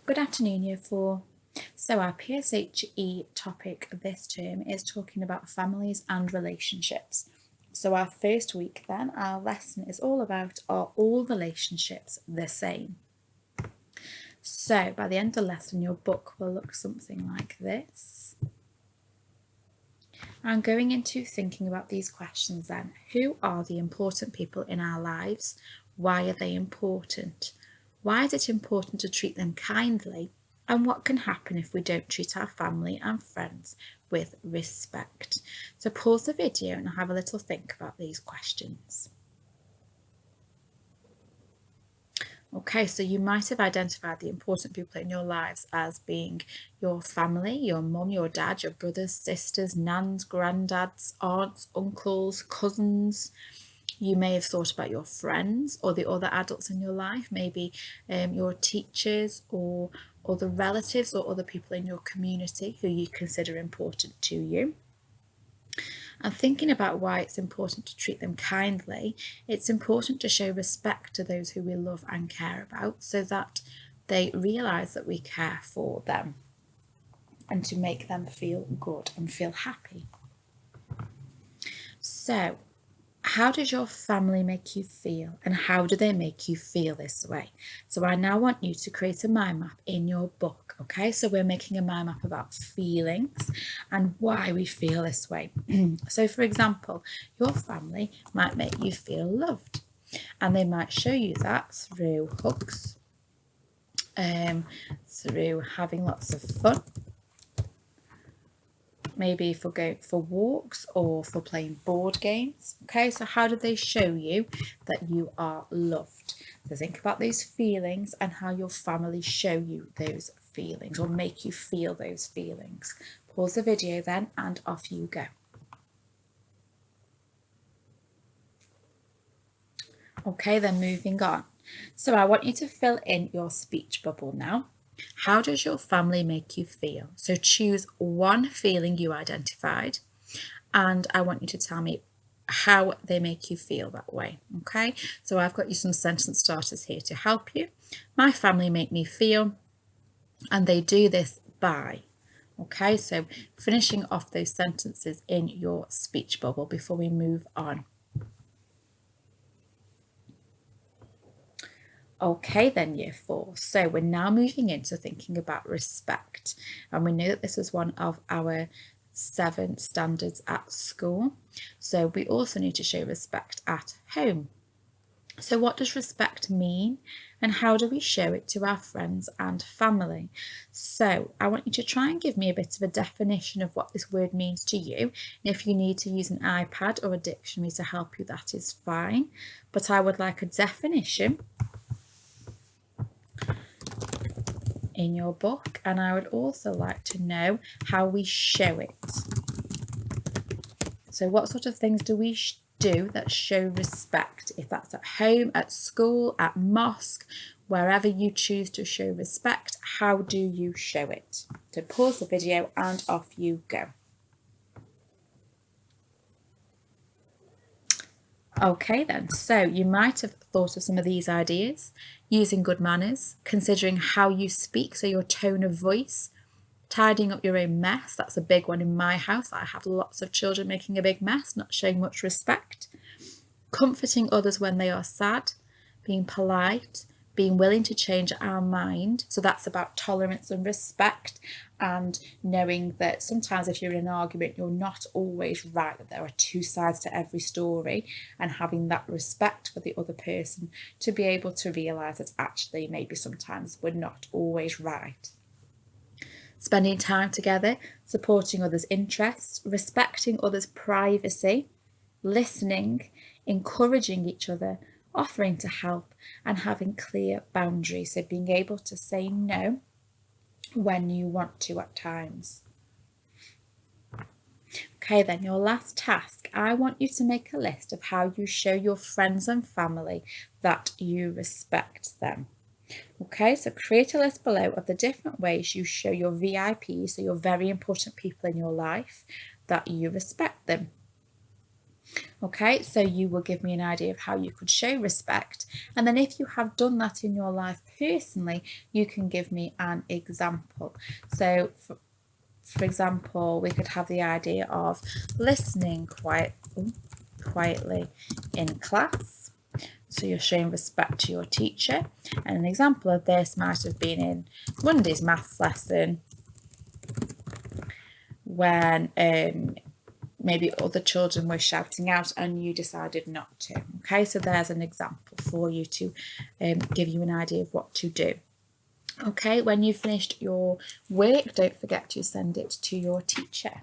Good afternoon, Year 4. So our PSHE topic this term is talking about families and relationships. So our first week then, our lesson is all about, are all relationships the same? So by the end of the lesson, your book will look something like this. And going into thinking about these questions then, who are the important people in our lives? Why are they important? Why is it important to treat them kindly? And what can happen if we don't treat our family and friends with respect? So pause the video and have a little think about these questions. Okay, so you might have identified the important people in your lives as being your family, your mum, your dad, your brothers, sisters, nans, granddads, aunts, uncles, cousins. You may have thought about your friends or the other adults in your life, maybe your teachers or other relatives or other people in your community who you consider important to you. And thinking about why it's important to treat them kindly, it's important to show respect to those who we love and care about so that they realise that we care for them and to make them feel good and feel happy. So, how does your family make you feel and how do they make you feel this way? So I now want you to create a mind map in your book, okay? So we're making a mind map about feelings and why we feel this way. So for example, your family might make you feel loved and they might show you that through hugs, through having lots of fun, maybe for going for walks or for playing board games. Okay, so how do they show you that you are loved? So think about those feelings and how your family show you those feelings or make you feel those feelings. Pause the video then and off you go. Okay, then moving on. So I want you to fill in your speech bubble now. How does your family make you feel? So choose one feeling you identified and I want you to tell me how they make you feel that way. Okay, so I've got you some sentence starters here to help you. My family make me feel, and they do this by. Okay, so finishing off those sentences in your speech bubble before we move on. Okay then, Year 4. So we're now moving into thinking about respect. And we know that this is one of our 7 standards at school. So we also need to show respect at home. So what does respect mean and how do we show it to our friends and family? So I want you to try and give me a bit of a definition of what this word means to you. And if you need to use an iPad or a dictionary to help you, that is fine. But I would like a definition in your book, and I would also like to know how we show it. So what sort of things do we do that show respect? If that's at home, at school, at mosque, wherever you choose to show respect, how do you show it? So pause the video and off you go. Okay then, so you might have thought of some of these ideas. Using good manners, considering how you speak, so your tone of voice, tidying up your own mess, that's a big one in my house. I have lots of children making a big mess, not showing much respect. Comforting others when they are sad, being polite, being willing to change our mind. So that's about tolerance and respect and knowing that sometimes if you're in an argument, you're not always right, that there are 2 sides to every story, and having that respect for the other person to be able to realise that actually maybe sometimes we're not always right. Spending time together, supporting others' interests, respecting others' privacy, listening, encouraging each other, offering to help, and having clear boundaries. So being able to say no when you want to at times. Okay, then your last task, I want you to make a list of how you show your friends and family that you respect them. Okay, so create a list below of the different ways you show your VIPs, so your very important people in your life, that you respect them. Okay, so you will give me an idea of how you could show respect. And then if you have done that in your life personally, you can give me an example. So for example, we could have the idea of listening quietly in class. So you're showing respect to your teacher. And an example of this might have been in Monday's maths lesson when maybe other children were shouting out and you decided not to. Okay, so there's an example for you to give you an idea of what to do. Okay, when you've finished your work, don't forget to send it to your teacher.